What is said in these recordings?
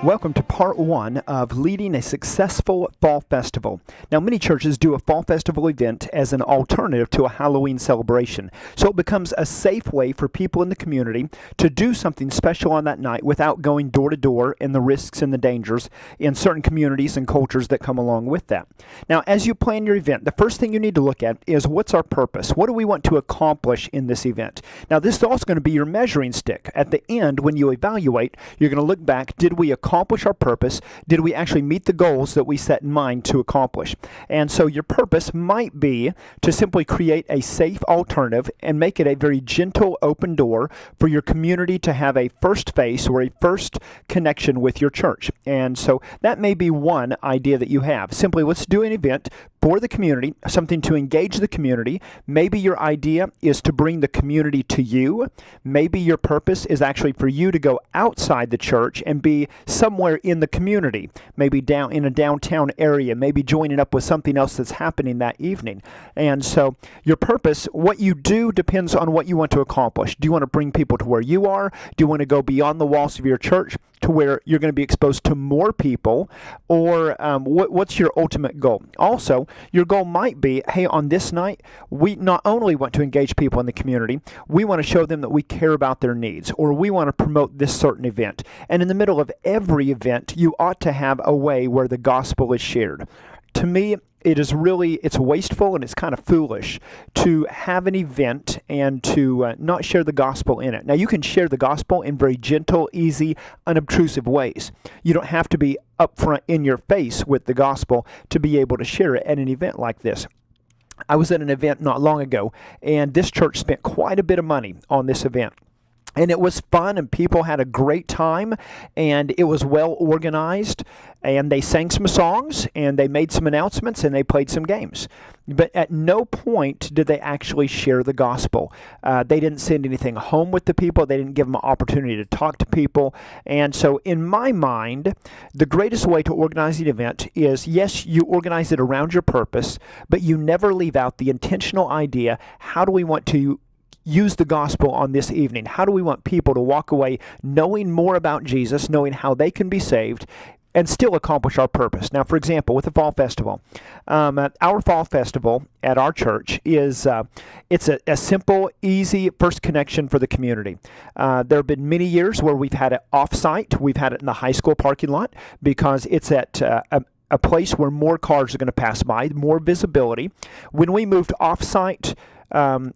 Welcome to part one of leading a successful fall festival. Now, many churches do a fall festival event as an alternative to a Halloween celebration. So it becomes a safe way for people in the community to do something special on that night without going door to door and the risks and the dangers in certain communities and cultures that come along with that. Now, as you plan your event, the first thing you need to look at is what's our purpose? What do we want to accomplish in this event? Now, this is also going to be your measuring stick. At the end, when you evaluate, you're going to look back, did we accomplish our purpose? Did we actually meet the goals that we set in mind to accomplish? And so your purpose might be to simply create a safe alternative and make it a very gentle open door for your community to have a first face or a first connection with your church. And so that may be one idea that you have. Simply, let's do an event for the community, something to engage the community. Maybe your idea is to bring the community to you. Maybe your purpose is actually for you to go outside the church and be somewhere in the community, maybe down in a downtown area, maybe joining up with something else that's happening that evening. And so your purpose, what you do, depends on what you want to accomplish. Do you want to bring people to where you are? Do you want to go beyond the walls of your church to where you're going to be exposed to more people? Or what's your ultimate goal? Also, your goal might be, hey, on this night, we not only want to engage people in the community, we want to show them that we care about their needs, or we want to promote this certain event. And in the middle of every event, you ought to have a way where the gospel is shared. To me, it's wasteful and it's kind of foolish to have an event and to not share the gospel in it. Now, you can share the gospel in very gentle, easy, unobtrusive ways. You don't have to be upfront in your face with the gospel to be able to share it at an event like this. I was at an event not long ago, and this church spent quite a bit of money on this event. And it was fun, and people had a great time, and it was well organized, and they sang some songs, and they made some announcements, and they played some games. But at no point did they actually share the gospel. They didn't send anything home with the people. They didn't give them an opportunity to talk to people. And so in my mind, the greatest way to organize an event is, yes, you organize it around your purpose, but you never leave out the intentional idea, how do we want to use the gospel on this evening? How do we want people to walk away knowing more about Jesus, knowing how they can be saved, and still accomplish our purpose? Now, for example, with the Fall Festival, our Fall Festival at our church is it's a simple, easy first connection for the community. There have been many years where we've had it off-site. We've had it in the high school parking lot because it's at a place where more cars are going to pass by, more visibility. When we moved off-site,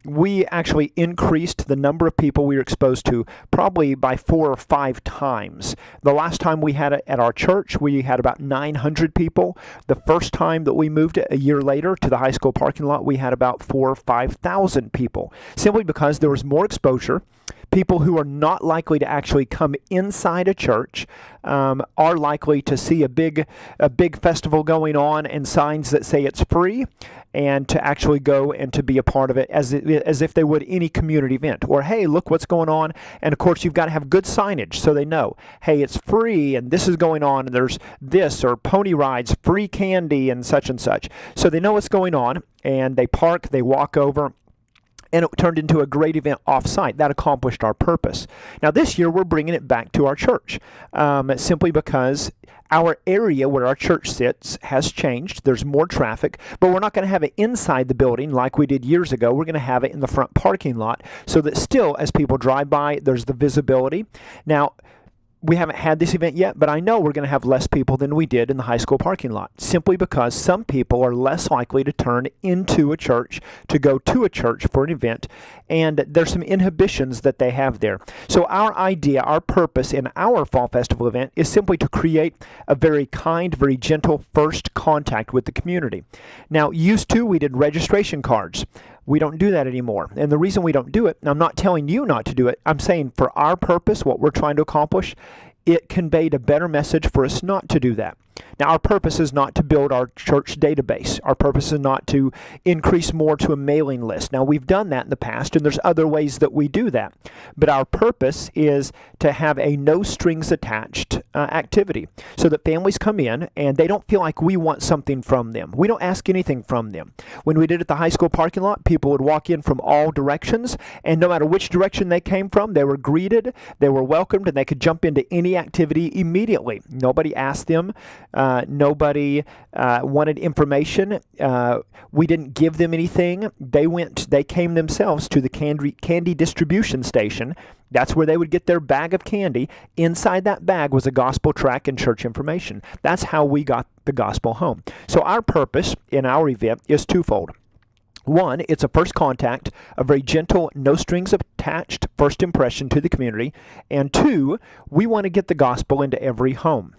we actually increased the number of people we were exposed to probably by 4 or 5 times. The last time we had it at our church, we had about 900 people. The first time that we moved it a year later to the high school parking lot, we had about 4,000 or 5,000 people, simply because there was more exposure. People who are not likely to actually come inside a church are likely to see a big festival going on and signs that say it's free, and to actually go and to be a part of it as if they would any community event. Or, hey, look what's going on. And of course, you've got to have good signage so they know, hey, it's free and this is going on, and there's this, or pony rides, free candy, and such. So they know what's going on, and they park, they walk over, and it turned into a great event off-site. That accomplished our purpose. Now, this year, we're bringing it back to our church, simply because our area where our church sits has changed. There's more traffic, but we're not going to have it inside the building like we did years ago. We're going to have it in the front parking lot so that still, as people drive by, there's the visibility. Now, we haven't had this event yet, but I know we're going to have less people than we did in the high school parking lot, simply because some people are less likely to turn into a church, to go to a church for an event, and there's some inhibitions that they have there. So our idea, our purpose in our Fall Festival event is simply to create a very kind, very gentle first contact with the community. Now, used to, we did registration cards. We don't do that anymore. And the reason we don't do it, and I'm not telling you not to do it, I'm saying for our purpose, what we're trying to accomplish, it conveyed a better message for us not to do that. Now, our purpose is not to build our church database. Our purpose is not to increase more to a mailing list. Now, we've done that in the past, and there's other ways that we do that. But our purpose is to have a no strings attached activity so that families come in and they don't feel like we want something from them. We don't ask anything from them. When we did it at the high school parking lot, people would walk in from all directions, and no matter which direction they came from, they were greeted, they were welcomed, and they could jump into any activity immediately. Nobody asked them. Nobody wanted information. We didn't give them anything. They came themselves to the candy distribution station. That's where they would get their bag of candy. Inside that bag was a gospel tract and church information. That's how we got the gospel home. So our purpose in our event is twofold. One, it's a first contact, a very gentle, no strings attached first impression to the community. And two, we want to get the gospel into every home.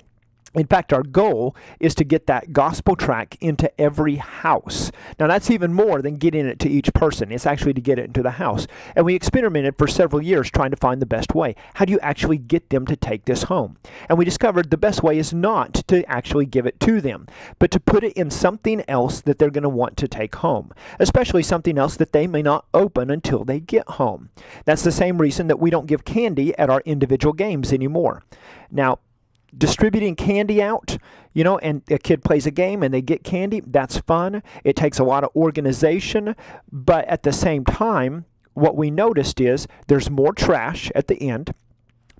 In fact, our goal is to get that gospel tract into every house. Now, that's even more than getting it to each person. It's actually to get it into the house. And we experimented for several years trying to find the best way. How do you actually get them to take this home? And we discovered the best way is not to actually give it to them, but to put it in something else that they're going to want to take home, especially something else that they may not open until they get home. That's the same reason that we don't give candy at our individual games anymore. Now, distributing candy out, and a kid plays a game and they get candy, that's fun. It takes a lot of organization, but at the same time, what we noticed is there's more trash at the end.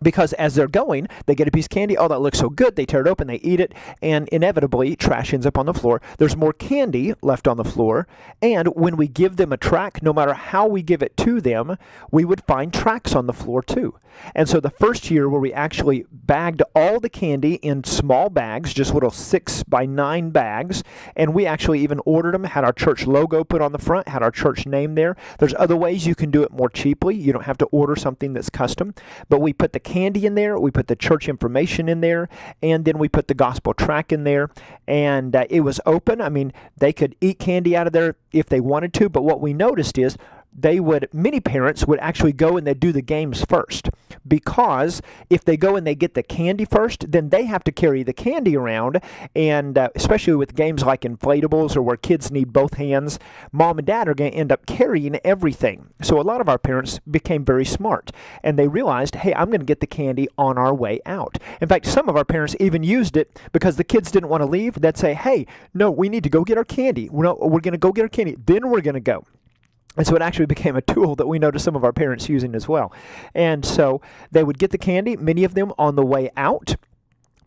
Because as they're going, they get a piece of candy. Oh, that looks so good. They tear it open, they eat it, and inevitably, trash ends up on the floor. There's more candy left on the floor. And when we give them a tract, no matter how we give it to them, we would find tracts on the floor too. And so the first year where we actually bagged all the candy in small bags, just little 6x9 bags, and we actually even ordered them, had our church logo put on the front, had our church name there. There's other ways you can do it more cheaply. You don't have to order something that's custom, but we put the candy in there, we put the church information in there, and then we put the gospel tract in there, and it was open. I mean, they could eat candy out of there if they wanted to, but what we noticed is many parents would actually go and they'd do the games first, because if they go and they get the candy first, then they have to carry the candy around, and especially with games like inflatables or where kids need both hands, mom and dad are going to end up carrying everything. So a lot of our parents became very smart, and they realized, hey, I'm going to get the candy on our way out. In fact, some of our parents even used it because the kids didn't want to leave. They'd say, hey, no, we need to go get our candy. We're going to go get our candy, then we're going to go. And so it actually became a tool that we noticed some of our parents using as well. And so they would get the candy, many of them on the way out.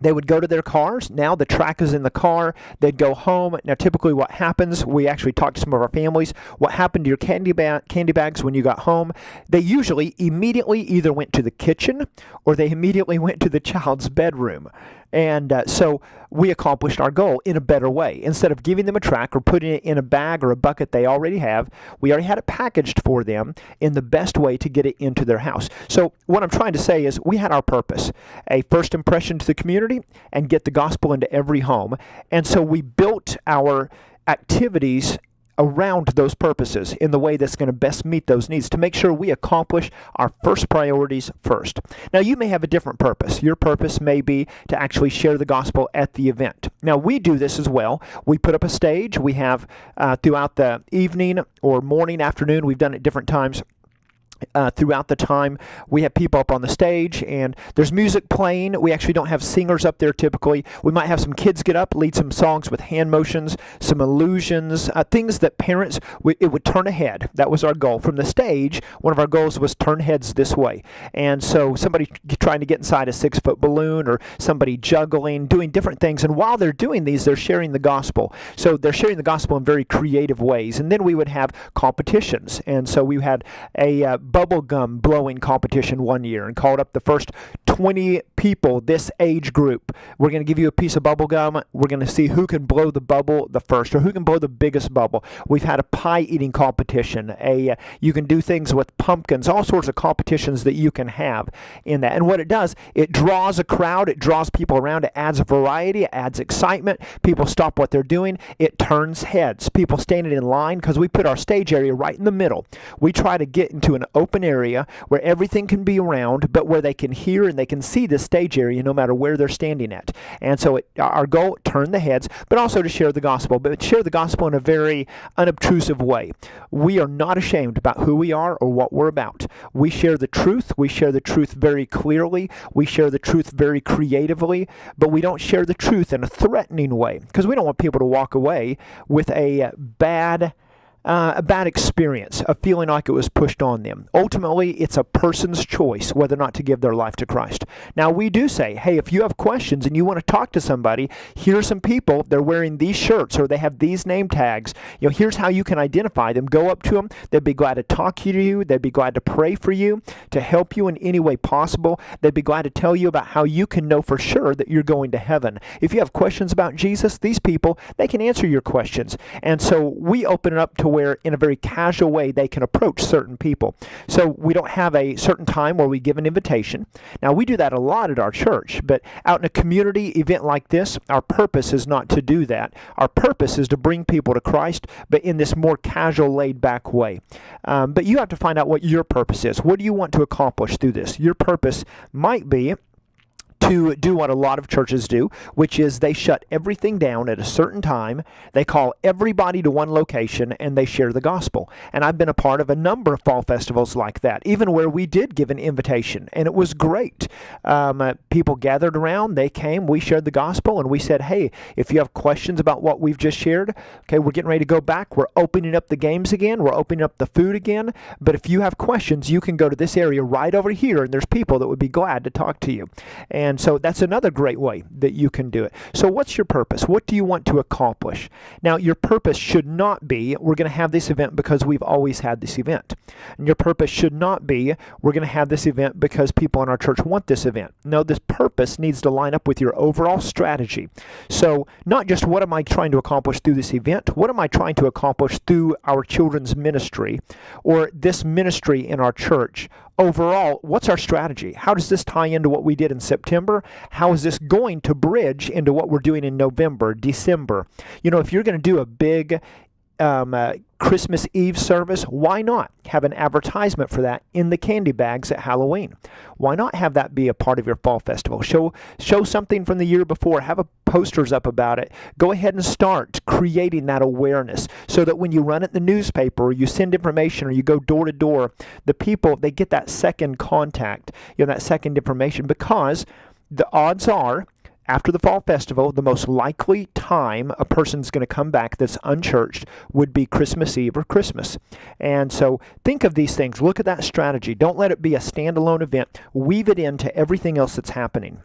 They would go to their cars. Now the track is in the car. They'd go home. Now typically what happens, we actually talked to some of our families, what happened to your candy bags when you got home? They usually immediately either went to the kitchen or they immediately went to the child's bedroom. And so we accomplished our goal in a better way. Instead of giving them a track or putting it in a bag or a bucket they already have, we already had it packaged for them in the best way to get it into their house. So what I'm trying to say is we had our purpose, a first impression to the community and get the gospel into every home. And so we built our activities around those purposes in the way that's going to best meet those needs to make sure we accomplish our first priorities first. Now, you may have a different purpose. Your purpose may be to actually share the gospel at the event. Now, we do this as well. We put up a stage. We have throughout the evening or morning, afternoon, we've done it different times. Throughout the time, we have people up on the stage and there's music playing. We actually don't have singers up there typically. We might have some kids get up, lead some songs with hand motions, some illusions, things that parents, it would turn a head. That was our goal. From the stage, one of our goals was turn heads this way. And so somebody trying to get inside a 6-foot balloon or somebody juggling, doing different things. And while they're doing these, they're sharing the gospel. So they're sharing the gospel in very creative ways. And then we would have competitions. And so we had a bubble gum blowing competition one year and called up the first 20 people, this age group. We're going to give you a piece of bubble gum. We're going to see who can blow the bubble the first or who can blow the biggest bubble. We've had a pie eating competition. You can do things with pumpkins, all sorts of competitions that you can have in that. And what it does, it draws a crowd. It draws people around. It adds variety. It adds excitement. People stop what they're doing. It turns heads. People standing in line because we put our stage area right in the middle. We try to get into an open area where everything can be around, but where they can hear and they can see the stage area no matter where they're standing at. And so our goal, turn the heads, but also to share the gospel, but share the gospel in a very unobtrusive way. We are not ashamed about who we are or what we're about. We share the truth. We share the truth very clearly. We share the truth very creatively, but we don't share the truth in a threatening way, because we don't want people to walk away with a bad experience of feeling like it was pushed on them. Ultimately, it's a person's choice whether or not to give their life to Christ. Now, we do say, hey, if you have questions and you want to talk to somebody, here's some people, they're wearing these shirts or they have these name tags. Here's how you can identify them. Go up to them. They'd be glad to talk to you. They'd be glad to pray for you, to help you in any way possible. They'd be glad to tell you about how you can know for sure that you're going to heaven. If you have questions about Jesus, these people, they can answer your questions. And so we open it up to where in a very casual way they can approach certain people. So we don't have a certain time where we give an invitation. Now, we do that a lot at our church, but out in a community event like this, our purpose is not to do that. Our purpose is to bring people to Christ, but in this more casual, laid-back way. But you have to find out what your purpose is. What do you want to accomplish through this? Your purpose might be to do what a lot of churches do, which is they shut everything down at a certain time, they call everybody to one location, and they share the gospel. And I've been a part of a number of fall festivals like that, even where we did give an invitation, and it was great. People gathered around, they came, we shared the gospel, and we said, hey, if you have questions about what we've just shared, okay, we're getting ready to go back, we're opening up the games again, we're opening up the food again, but if you have questions, you can go to this area right over here, and there's people that would be glad to talk to you. And so that's another great way that you can do it. So what's your purpose? What do you want to accomplish? Now, your purpose should not be, we're going to have this event because we've always had this event. And your purpose should not be, we're going to have this event because people in our church want this event. No, this purpose needs to line up with your overall strategy. So not just what am I trying to accomplish through this event, what am I trying to accomplish through our children's ministry or this ministry in our church? Overall, what's our strategy? How does this tie into what we did in September? How is this going to bridge into what we're doing in November, December? If you're going to do a big Christmas Eve service, why not have an advertisement for that in the candy bags at Halloween? Why not have that be a part of your fall festival? Show something from the year before. Have posters up about it. Go ahead and start creating that awareness so that when you run it in the newspaper or you send information or you go door to door, the people, they get that second contact, that second information, because the odds are, after the fall festival, the most likely time a person's going to come back that's unchurched would be Christmas Eve or Christmas. And so think of these things. Look at that strategy. Don't let it be a standalone event. Weave it into everything else that's happening.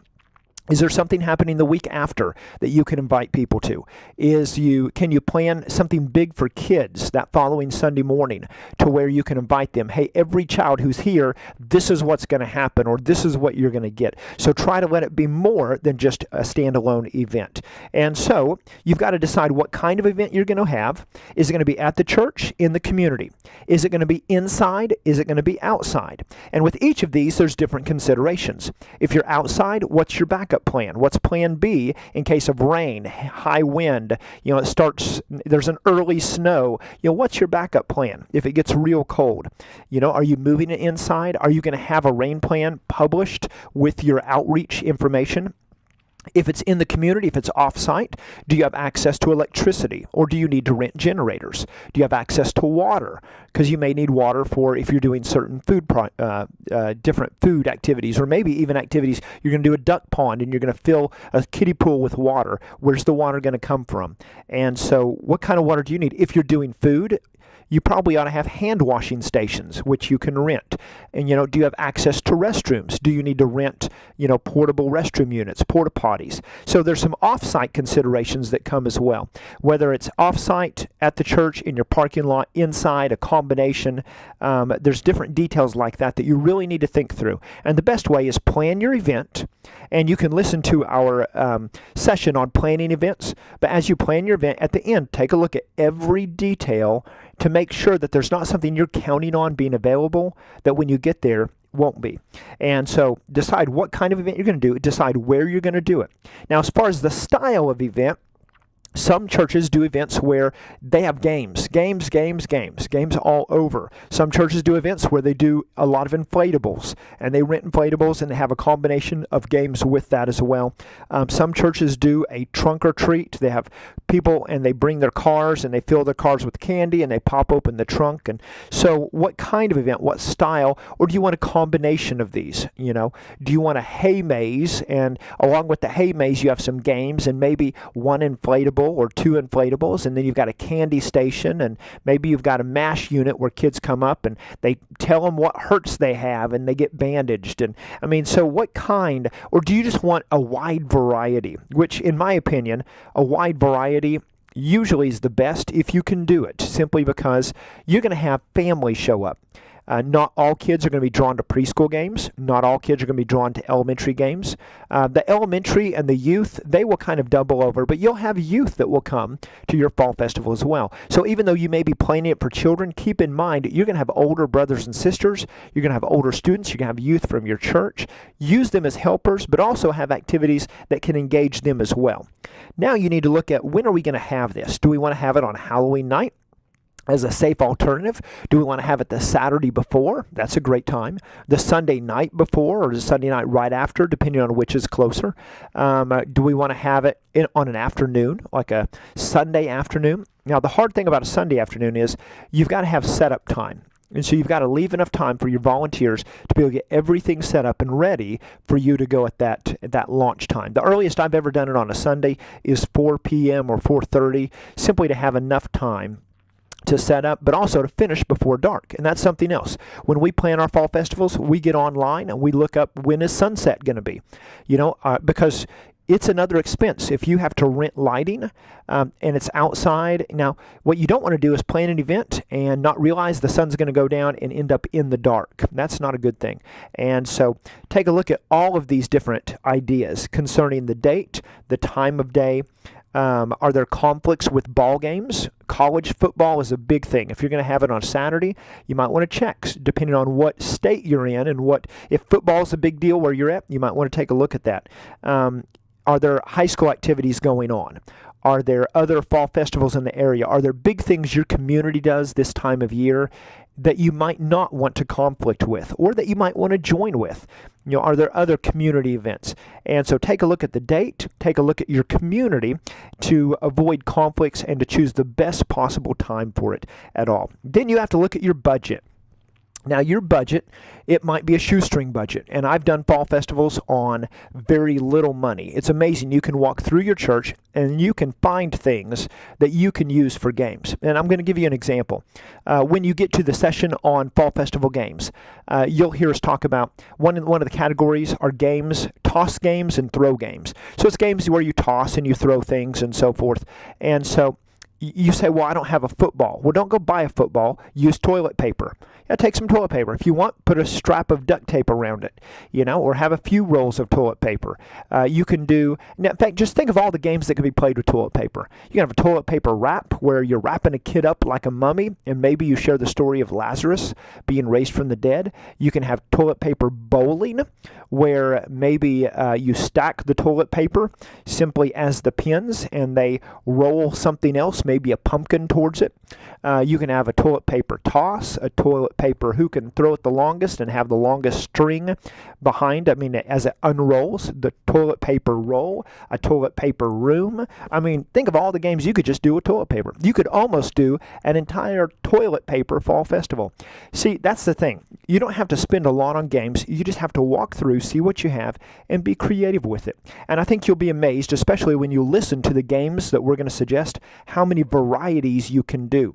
Is there something happening the week after that you can invite people to? Can you plan something big for kids that following Sunday morning to where you can invite them? Hey, every child who's here, this is what's going to happen, or this is what you're going to get. So try to let it be more than just a standalone event. And so you've got to decide what kind of event you're going to have. Is it going to be at the church, in the community? Is it going to be inside? Is it going to be outside? And with each of these, there's different considerations. If you're outside, what's your backup plan? What's plan B in case of rain, high wind, there's an early snow, what's your backup plan if it gets real cold? Are you moving it inside? Are you going to have a rain plan published with your outreach information? If it's in the community, if it's off-site, do you have access to electricity, or do you need to rent generators? Do you have access to water? Because you may need water for if you're doing certain different food activities, or maybe even activities. You're going to do a duck pond and you're going to fill a kiddie pool with water. Where's the water going to come from? And so what kind of water do you need? If you're doing food, you probably ought to have hand washing stations, which you can rent. And, do you have access to restrooms? Do you need to rent, portable restroom units, porta potties? So there's some off-site considerations that come as well. Whether it's off-site, at the church, in your parking lot, inside, a combination, there's different details like that you really need to think through. And the best way is plan your event, and you can listen to our session on planning events. But as you plan your event, at the end, take a look at every detail to make sure that there's not something you're counting on being available that when you get there won't be. And so decide what kind of event you're going to do, decide where you're going to do it. Now, as far as the style of event, Some churches do events where they have games all over. Some churches do events where they do a lot of inflatables, and they rent inflatables and they have a combination of games with that as well. Some churches do a trunk or treat. They have people and they bring their cars and they fill their cars with candy and they pop open the trunk. And so what kind of event, what style, or do you want a combination of these? Do you want a hay maze, and along with the hay maze you have some games and maybe one inflatable or two inflatables, and then you've got a candy station, and maybe you've got a MASH unit where kids come up and they tell them what hurts they have and they get bandaged. And so what kind, or do you just want a wide variety? Which, in my opinion, a wide variety usually is the best if you can do it, simply because you're going to have families show up. Not all kids are going to be drawn to preschool games. Not all kids are going to be drawn to elementary games. The elementary and the youth, they will kind of double over, but you'll have youth that will come to your fall festival as well. So even though you may be planning it for children, keep in mind you're going to have older brothers and sisters. You're going to have older students. You're going to have youth from your church. Use them as helpers, but also have activities that can engage them as well. Now you need to look at, when are we going to have this? Do we want to have it on Halloween night as a safe alternative? Do we want to have it the Saturday before? That's a great time. The Sunday night before, or the Sunday night right after, depending on which is closer. Do we want to have it on an afternoon, like a Sunday afternoon? Now, the hard thing about a Sunday afternoon is you've got to have setup time. And so you've got to leave enough time for your volunteers to be able to get everything set up and ready for you to go at that launch time. The earliest I've ever done it on a Sunday is 4 p.m. or 4:30, simply to have enough time to set up, but also to finish before dark. And that's something else. When we plan our fall festivals, we get online and we look up, when is sunset going to be? Because it's another expense. If you have to rent lighting and it's outside. Now, what you don't want to do is plan an event and not realize the sun's going to go down and end up in the dark. That's not a good thing. And so take a look at all of these different ideas concerning the date, the time of day. Are there conflicts with ball games? College football is a big thing. If you're going to have it on Saturday, you might want to check, depending on what state you're in, and if football is a big deal where you're at, you might want to take a look at that. Are there high school activities going on? Are there other fall festivals in the area? Are there big things your community does this time of year that you might not want to conflict with, or that you might want to join with? Are there other community events? And so take a look at the date, take a look at your community to avoid conflicts and to choose the best possible time for it at all. Then you have to look at your budget. Now, your budget, it might be a shoestring budget, and I've done fall festivals on very little money. It's amazing. You can walk through your church and you can find things that you can use for games. And I'm going to give you an example. When you get to the session on fall festival games, you'll hear us talk about one of the categories are games, toss games and throw games. So it's games where you toss and you throw things and so forth. And so you say, well, I don't have a football. Well, don't go buy a football. Use toilet paper. Yeah, take some toilet paper. If you want, put a strap of duct tape around it, or have a few rolls of toilet paper. You can do, now, in fact, just think of all the games that can be played with toilet paper. You can have a toilet paper wrap where you're wrapping a kid up like a mummy, and maybe you share the story of Lazarus being raised from the dead. You can have toilet paper bowling, where maybe you stack the toilet paper simply as the pins, and they roll something else, maybe a pumpkin, towards it. You can have a toilet paper toss, a toilet paper who can throw it the longest and have the longest string behind. As it unrolls, the toilet paper roll, a toilet paper room. Think of all the games you could just do with toilet paper. You could almost do an entire toilet paper fall festival. See, that's the thing. You don't have to spend a lot on games. You just have to walk through, see what you have, and be creative with it. And I think you'll be amazed, especially when you listen to the games that we're going to suggest, how many varieties you can do.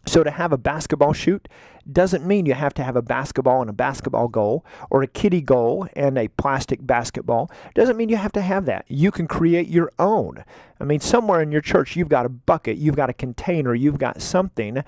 So to have a basketball shoot doesn't mean you have to have a basketball and a basketball goal, or a kiddie goal and a plastic basketball. Doesn't mean you have to have that. You can create your own. Somewhere in your church you've got a bucket, you've got a container, you've got something.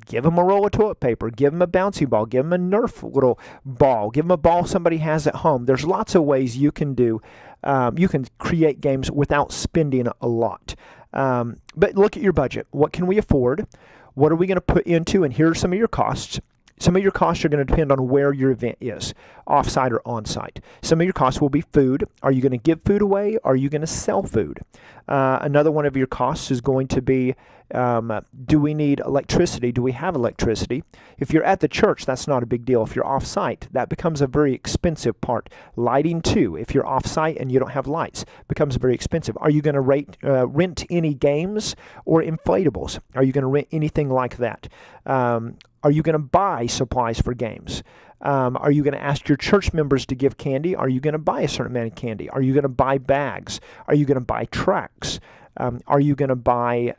Give them a roll of toilet paper. Give them a bouncy ball. Give them a Nerf little ball. Give them a ball somebody has at home. There's lots of ways you can do. You can create games without spending a lot. But look at your budget. What can we afford? What are we going to put into? And here are some of your costs. Some of your costs are going to depend on where your event is, off-site or on-site. Some of your costs will be food. Are you going to give food away? Are you going to sell food? Another one of your costs is going to be, do we need electricity? Do we have electricity? If you're at the church, that's not a big deal. If you're off-site, that becomes a very expensive part. Lighting too. If you're off-site and you don't have lights, becomes very expensive. Are you going to rent any games or inflatables? Are you going to rent anything like that? Are you going to buy supplies for games? Are you going to ask your church members to give candy? Are you going to buy a certain amount of candy? Are you going to buy bags? Are you going to buy tracts? Are you going to buy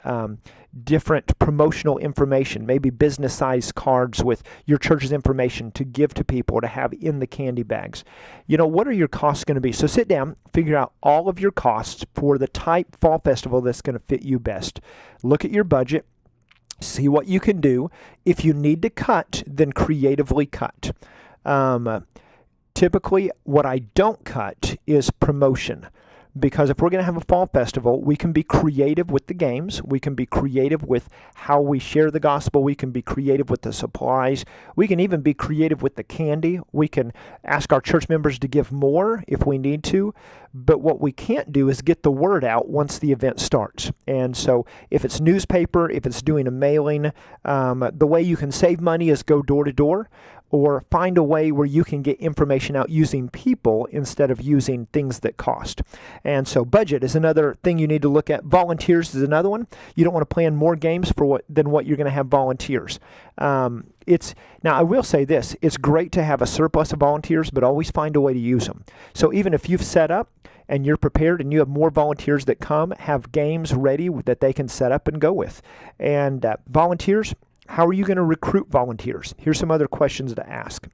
different promotional information, maybe business-sized cards with your church's information to give to people to have in the candy bags? What are your costs going to be? So sit down, figure out all of your costs for the type fall festival that's going to fit you best. Look at your budget. See what you can do. If you need to cut, then creatively cut. Typically, what I don't cut is promotion. Because if we're going to have a fall festival, we can be creative with the games. We can be creative with how we share the gospel. We can be creative with the supplies. We can even be creative with the candy. We can ask our church members to give more if we need to. But what we can't do is get the word out once the event starts. And so if it's newspaper, if it's doing a mailing, the way you can save money is go door to door, or find a way where you can get information out using people instead of using things that cost. And so budget is another thing you need to look at. Volunteers is another one. You don't want to plan more games than what you're going to have volunteers. Now, I will say this. It's great to have a surplus of volunteers, but always find a way to use them. So even if you've set up and you're prepared and you have more volunteers that come, have games ready that they can set up and go with. And volunteers, how are you going to recruit volunteers? Here's some other questions to ask.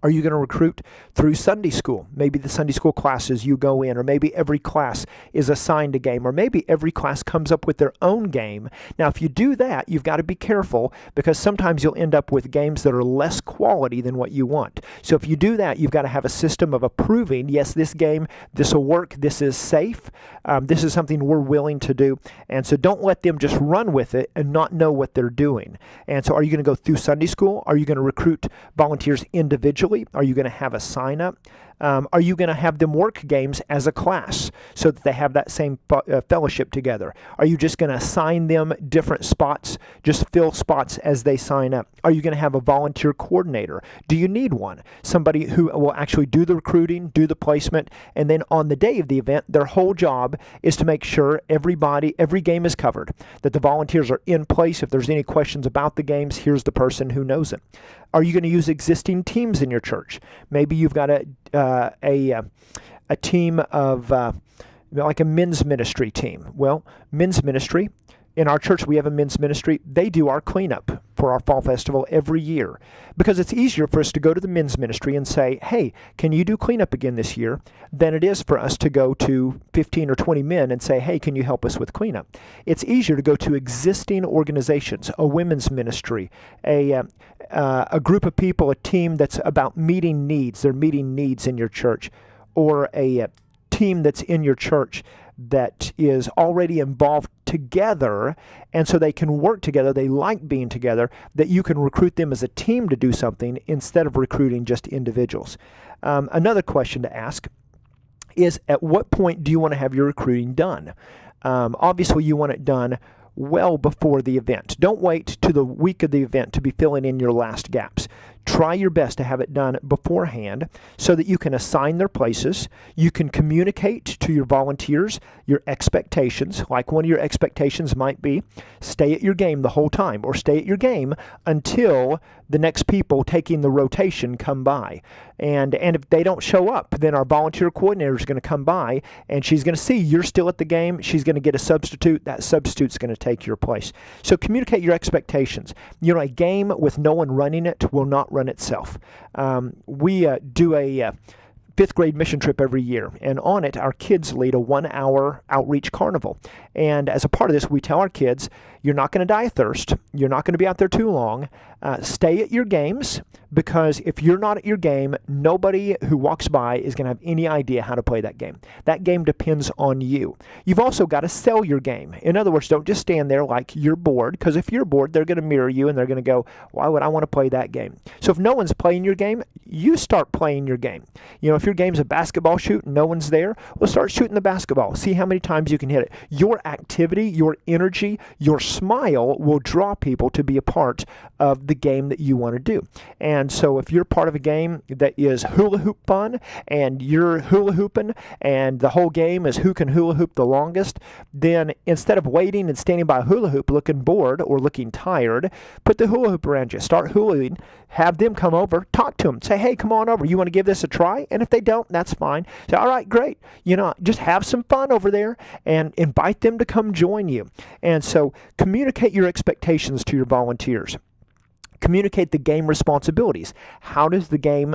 Are you going to recruit through Sunday school? Maybe the Sunday school classes you go in, or maybe every class is assigned a game, or maybe every class comes up with their own game. Now, if you do that, you've got to be careful because sometimes you'll end up with games that are less quality than what you want. So if you do that, you've got to have a system of approving, yes, this game, this will work, this is safe, this is something we're willing to do. And so don't let them just run with it and not know what they're doing. And so are you going to go through Sunday school? Are you going to recruit volunteers individually? Are you going to have a sign up? Are you going to have them work games as a class so that they have that same fellowship together? Are you just going to assign them different spots, just fill spots as they sign up? Are you going to have a volunteer coordinator? Do you need one? Somebody who will actually do the recruiting, do the placement, and then on the day of the event, their whole job is to make sure every game is covered, that the volunteers are in place. If there's any questions about the games, here's the person who knows it. Are you going to use existing teams in your church? Maybe you've got a team of like a men's ministry team. Well, men's ministry, in our church we have a men's ministry. They do our cleanup for our fall festival every year because it's easier for us to go to the men's ministry and say, hey, can you do cleanup again this year, than it is for us to go to 15 or 20 men and say, hey, can you help us with cleanup? It's easier to go to existing organizations, a women's ministry, a group of people, a team that's about meeting needs. They're meeting needs in your church, or a team that's in your church that is already involved together, and so they can work together, they like being together, that you can recruit them as a team to do something instead of recruiting just individuals. Another question to ask is, at what point do you want to have your recruiting done? Obviously, you want it done well before the event. Don't wait to the week of the event to be filling in your last gaps. Try your best to have it done beforehand so that you can assign their places. You can communicate to your volunteers your expectations. Like one of your expectations might be stay at your game the whole time, or stay at your game until the next people taking the rotation come by. And if they don't show up, then our volunteer coordinator is going to come by and she's going to see you're still at the game. She's going to get a substitute. That substitute's going to take your place. So communicate your expectations. A game with no one running it will not run itself. We do a fifth grade mission trip every year. And on it, our kids lead a 1-hour outreach carnival. And as a part of this, we tell our kids, you're not going to die of thirst. You're not going to be out there too long. Stay at your games, because if you're not at your game, nobody who walks by is going to have any idea how to play that game. That game depends on you. You've also got to sell your game. In other words, don't just stand there like you're bored, because if you're bored, they're going to mirror you and they're going to go, why would I want to play that game? So if no one's playing your game, you start playing your game. If your game's a basketball shoot and no one's there, well, start shooting the basketball. See how many times you can hit it. Your activity, your energy, your smile will draw people to be a part of the game that you want to do. And so if you're part of a game that is hula hoop fun and you're hula hooping and the whole game is who can hula hoop the longest, then instead of waiting and standing by a hula hoop looking bored or looking tired, put the hula hoop around you. Start hulaing. Have them come over. Talk to them. Say, hey, come on over. You want to give this a try? And if they don't, that's fine. Say, all right, great. Just have some fun over there and invite them to come join you. And so communicate your expectations to your volunteers. Communicate the game responsibilities. How does the game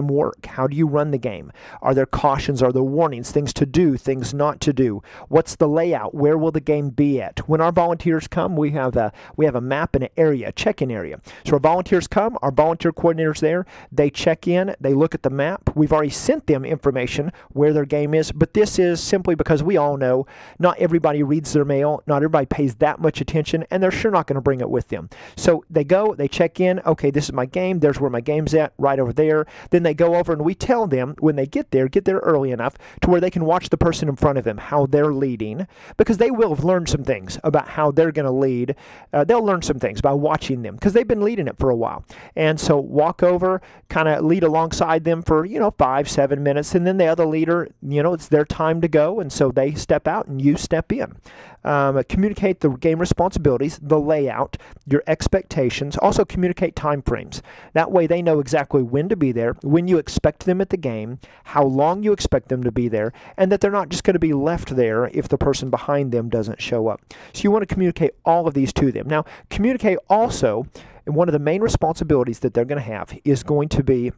work? How do you run the game? Are there cautions? Are there warnings? Things to do, things not to do? What's the layout? Where will the game be at? When our volunteers come, we have a map and an area, a check-in area. So our volunteers come, our volunteer coordinators there, they check in, they look at the map. We've already sent them information where their game is, but this is simply because we all know not everybody reads their mail, not everybody pays that much attention, and they're sure not going to bring it with them. So they go, they check in, okay, this is my game, there's where my game's at, right over there. Then they go over and we tell them when they get there early enough to where they can watch the person in front of them, how they're leading, because they will have learned some things about how they're going to lead. They'll learn some things by watching them because they've been leading it for a while. And so walk over, kind of lead alongside them for, 5-7 minutes, and then the other leader, it's their time to go, and so they step out and you step in. Communicate the game responsibilities, the layout, your expectations. Also communicate time frames. That way they know exactly when to be there, when you expect them at the game, how long you expect them to be there, and that they're not just going to be left there if the person behind them doesn't show up. So you want to communicate all of these to them. Now, communicate also, and one of the main responsibilities that they're going to have is going to be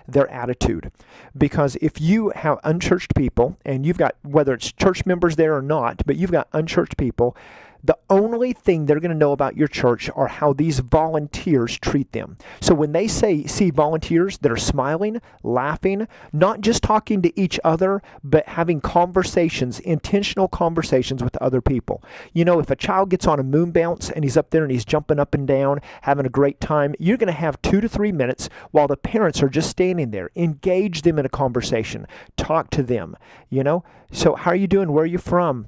their attitude. Because if you have unchurched people, and you've got, whether it's church members there or not, but you've got unchurched people, the only thing they're going to know about your church are how these volunteers treat them. So when they see volunteers that are smiling, laughing, not just talking to each other, but having conversations, intentional conversations with other people. If a child gets on a moon bounce and he's up there and he's jumping up and down, having a great time, you're going to have 2 to 3 minutes while the parents are just standing there. Engage them in a conversation. Talk to them, So how are you doing? Where are you from?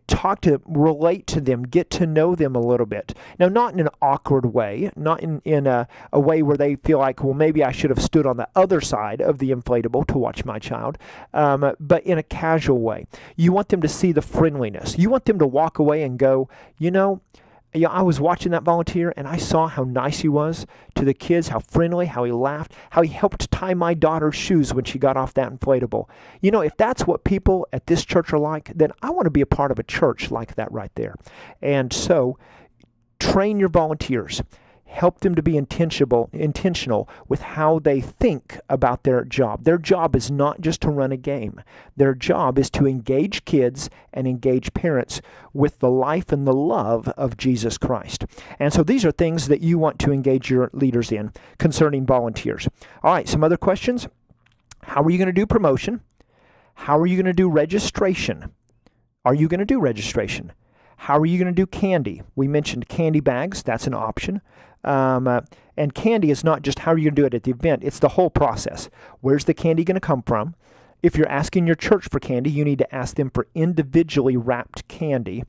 Talk to them, relate to them, get to know them a little bit. Now, not in an awkward way, not in a way where they feel like, well, maybe I should have stood on the other side of the inflatable to watch my child, but in a casual way. You want them to see the friendliness. You want them to walk away and go, I was watching that volunteer and I saw how nice he was to the kids, how friendly, how he laughed, how he helped tie my daughter's shoes when she got off that inflatable. If that's what people at this church are like, then I want to be a part of a church like that right there. And so train your volunteers. Help them to be intentional with how they think about their job. Their job is not just to run a game. Their job is to engage kids and engage parents with the life and the love of Jesus Christ. And so these are things that you want to engage your leaders in concerning volunteers. All right, some other questions. How are you going to do promotion? How are you going to do registration? Are you going to do registration? How are you going to do candy? We mentioned candy bags. That's an option. And candy is not just how are you going to do it at the event. It's the whole process. Where's the candy going to come from? If you're asking your church for candy, you need to ask them for individually wrapped candy,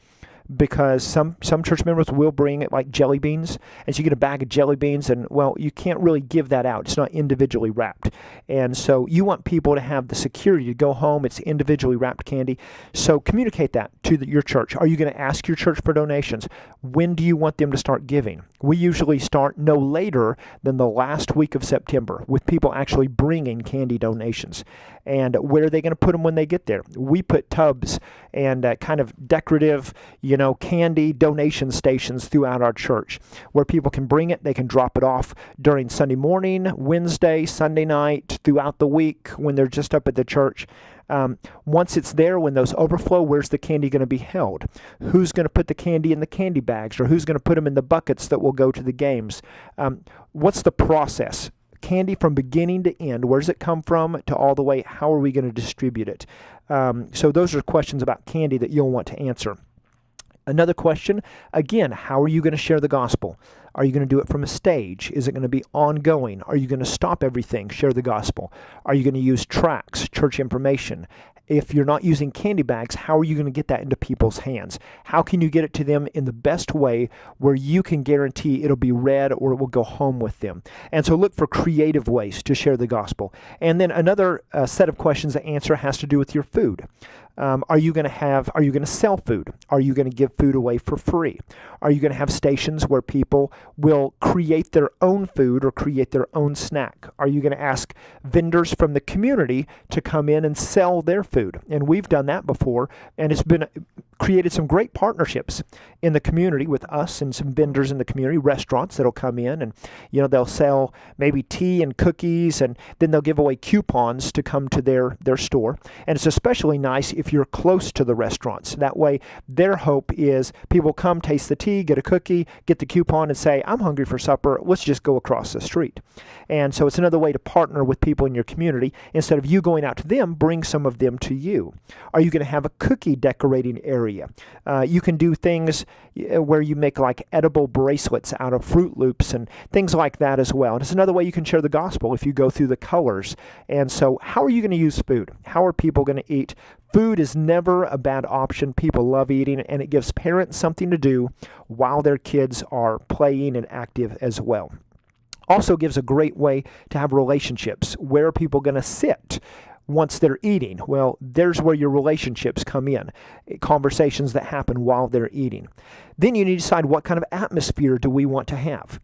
because some church members will bring it like jelly beans, and so you get a bag of jelly beans, and well, you can't really give that out. It's not individually wrapped. And so you want people to have the security to go home. It's individually wrapped candy. So communicate that to your church. Are you going to ask your church for donations? When do you want them to start giving? We usually start no later than the last week of September with people actually bringing candy donations. And where are they going to put them when they get there? We put tubs and kind of decorative, candy donation stations throughout our church where people can bring it. They can drop it off during Sunday morning, Wednesday, Sunday night, throughout the week when they're just up at the church. Once it's there, when those overflow, where's the candy going to be held? Who's going to put the candy in the candy bags, or who's going to put them in the buckets that will go to the games? What's the process? Candy from beginning to end, where does it come from to all the way? How are we going to distribute it? So those are questions about candy that you'll want to answer. Another question, again, how are you going to share the gospel? Are you going to do it from a stage? Is it going to be ongoing? Are you going to stop everything, share the gospel? Are you going to use tracts, church information? If you're not using candy bags, how are you going to get that into people's hands? How can you get it to them in the best way where you can guarantee it'll be read or it will go home with them? And so look for creative ways to share the gospel. And then another set of questions to answer has to do with your food. Are you going to sell food? Are you going to give food away for free? Are you going to have stations where people will create their own food or create their own snack? Are you going to ask vendors from the community to come in and sell their food? And we've done that before, and it's been created some great partnerships in the community with us and some vendors in the community, restaurants that'll come in and, they'll sell maybe tea and cookies, and then they'll give away coupons to come to their store. And it's especially nice if you're close to the restaurants. That way, their hope is people come, taste the tea, get a cookie, get the coupon, and say, I'm hungry for supper. Let's just go across the street. And so it's another way to partner with people in your community. Instead of you going out to them, bring some of them to you. Are you going to have a cookie decorating area? You can do things where you make like edible bracelets out of Fruit Loops and things like that as well. And it's another way you can share the gospel if you go through the colors. And so how are you going to use food? How are people going to eat? Food is never a bad option. People love eating, and it gives parents something to do while their kids are playing and active as well. Also gives a great way to have relationships. Where are people going to sit once they're eating? Well, there's where your relationships come in, conversations that happen while they're eating. Then you need to decide what kind of atmosphere do we want to have.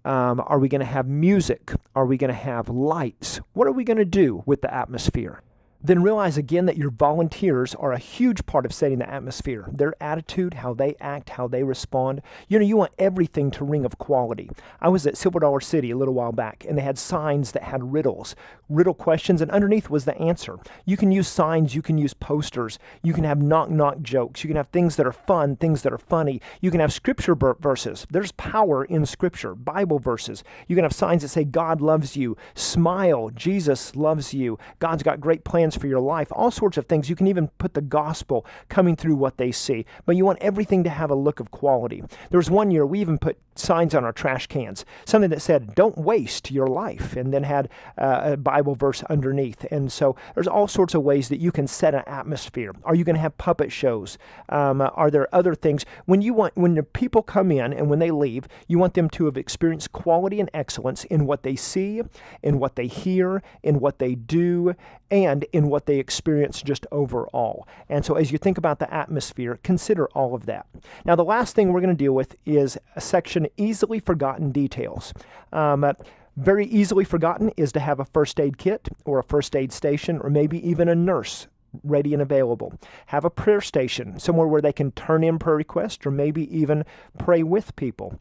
Are we going to have music? Are we going to have lights? What are we going to do with the atmosphere? Then realize again that your volunteers are a huge part of setting the atmosphere. Their attitude, how they act, how they respond. You want everything to ring of quality. I was at Silver Dollar City a little while back, and they had signs that had riddle questions, and underneath was the answer. You can use signs, you can use posters, you can have knock-knock jokes, you can have things that are fun, things that are funny. You can have scripture verses. There's power in scripture, Bible verses. You can have signs that say, God loves you, smile, Jesus loves you, God's got great plans for your life, all sorts of things. You can even put the gospel coming through what they see, but you want everything to have a look of quality. There was one year we even put signs on our trash cans, something that said, don't waste your life, and then had a Bible verse underneath. And so there's all sorts of ways that you can set an atmosphere. Are you going to have puppet shows? Are there other things? When the people come in and when they leave, you want them to have experienced quality and excellence in what they see, in what they hear, in what they do, and in what they experience just overall. And so as you think about the atmosphere, consider all of that. Now, the last thing we're going to deal with is a section, easily forgotten details. Very easily forgotten is to have a first aid kit or a first aid station, or maybe even a nurse ready and available. Have a prayer station, somewhere where they can turn in prayer requests or maybe even pray with people.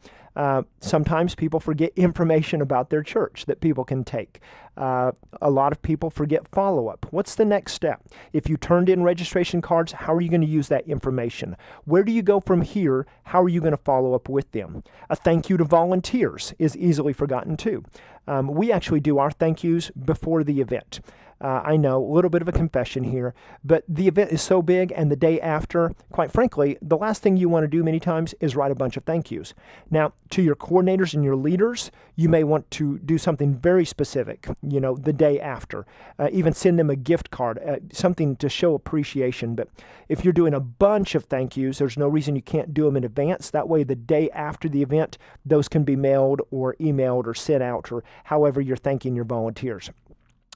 Sometimes people forget information about their church that people can take. A lot of people forget follow-up. What's the next step? If you turned in registration cards, how are you going to use that information? Where do you go from here? How are you going to follow up with them? A thank you to volunteers is easily forgotten too. We actually do our thank yous before the event. I know, a little bit of a confession here, but the event is so big, and the day after, quite frankly, the last thing you want to do many times is write a bunch of thank yous. Now, to your coordinators and your leaders, you may want to do something very specific, the day after. Even send them a gift card, something to show appreciation. But if you're doing a bunch of thank yous, there's no reason you can't do them in advance. That way, the day after the event, those can be mailed or emailed or sent out, or however you're thanking your volunteers.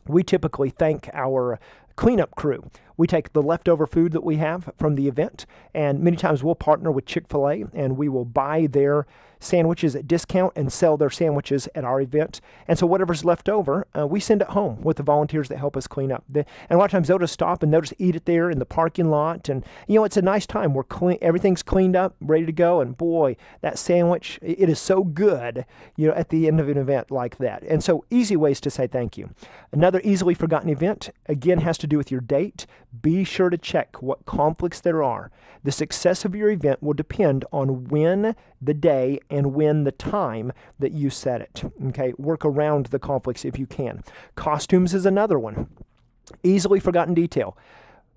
We typically thank our cleanup crew. We take the leftover food that we have from the event, and many times we'll partner with Chick-fil-A, and we will buy their sandwiches at discount and sell their sandwiches at our event. And so whatever's left over, we send it home with the volunteers that help us clean up. And a lot of times they'll just stop and they'll just eat it there in the parking lot. And, it's a nice time. Everything's cleaned up, ready to go. And boy, that sandwich, it is so good, at the end of an event like that. And so easy ways to say thank you. Another easily forgotten event, again, has to do with your date. Be sure to check what conflicts there are. The success of your event will depend on when the day and when the time that you set it. Okay, work around the conflicts if you can. Costumes is another one. Easily forgotten detail.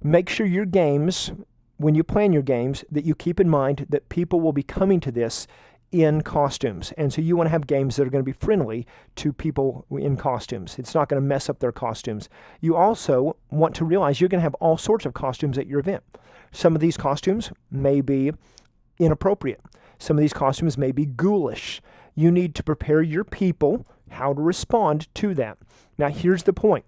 Make sure your games, when you plan your games, that you keep in mind that people will be coming to this in costumes. And so you want to have games that are going to be friendly to people in costumes. It's not going to mess up their costumes. You also want to realize you're going to have all sorts of costumes at your event. Some of these costumes may be inappropriate. Some of these costumes may be ghoulish. You need to prepare your people how to respond to that. Now, here's the point.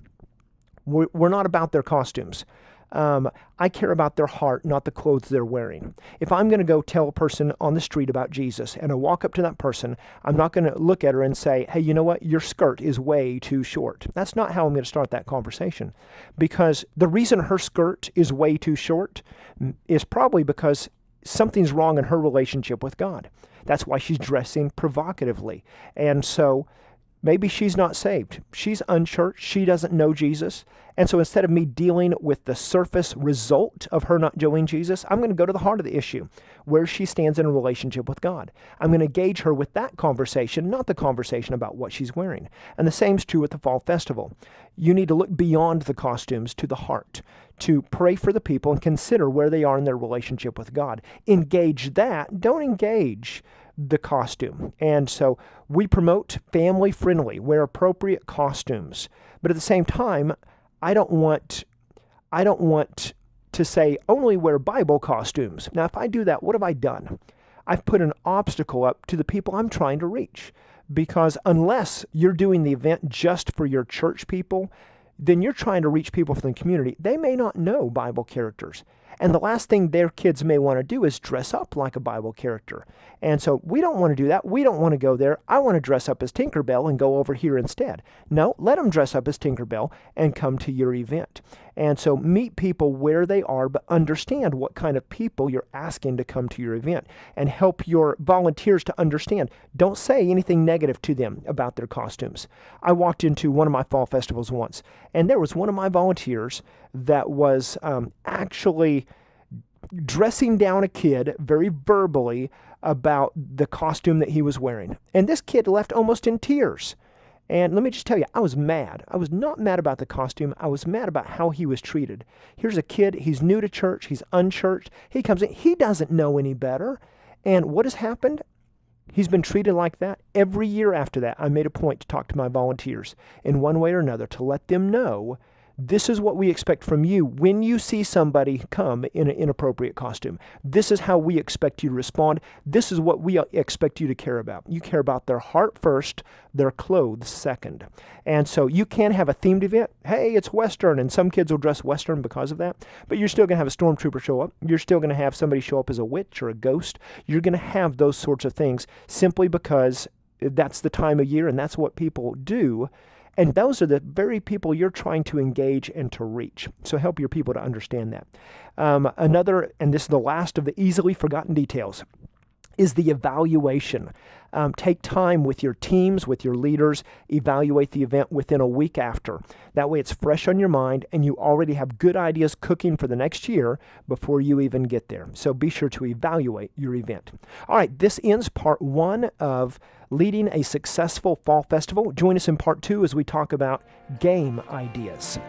We're not about their costumes. I care about their heart, not the clothes they're wearing. If I'm going to go tell a person on the street about Jesus and I walk up to that person, I'm not going to look at her and say, hey, you know what? Your skirt is way too short. That's not how I'm going to start that conversation. Because the reason her skirt is way too short is probably because something's wrong in her relationship with God. That's why she's dressing provocatively. And so maybe she's not saved. She's unchurched. She doesn't know Jesus. And so instead of me dealing with the surface result of her not knowing Jesus, I'm going to go to the heart of the issue, where she stands in a relationship with God. I'm going to engage her with that conversation, not the conversation about what she's wearing. And the same is true with the fall festival. You need to look beyond the costumes to the heart, to pray for the people and consider where they are in their relationship with God. Engage that. Don't engage the costume. And so we promote family friendly, wear appropriate costumes. But at the same time, I don't want to say only wear Bible costumes. Now, if I do that, what have I done? I've put an obstacle up to the people I'm trying to reach. Because unless you're doing the event just for your church people, then you're trying to reach people from the community. They may not know Bible characters. And the last thing their kids may want to do is dress up like a Bible character. And so we don't want to do that. We don't want to go there. I want to dress up as Tinkerbell and go over here instead. No, let them dress up as Tinkerbell and come to your event. And so meet people where they are, but understand what kind of people you're asking to come to your event and help your volunteers to understand. Don't say anything negative to them about their costumes. I walked into one of my fall festivals once, and there was one of my volunteers that was actually dressing down a kid very verbally about the costume that he was wearing. And this kid left almost in tears. And let me just tell you, I was mad. I was not mad about the costume. I was mad about how he was treated. Here's a kid, he's new to church, he's unchurched. He comes in, he doesn't know any better. And what has happened? He's been treated like that. Every year after that, I made a point to talk to my volunteers in one way or another to let them know this is what we expect from you when you see somebody come in an inappropriate costume. This is how we expect you to respond. This is what we expect you to care about. You care about their heart first, their clothes second. And so you can have a themed event. Hey, it's Western, and some kids will dress Western because of that. But you're still going to have a stormtrooper show up. You're still going to have somebody show up as a witch or a ghost. You're going to have those sorts of things simply because that's the time of year and that's what people do. And those are the very people you're trying to engage and to reach. So help your people to understand that. Another, and this is the last of the easily forgotten details, is the evaluation. Take time with your teams, with your leaders, evaluate the event within a week after. That way it's fresh on your mind and you already have good ideas cooking for the next year before you even get there. So be sure to evaluate your event. All right, this ends part 1 of leading a successful fall festival. Join us in part 2 as we talk about game ideas.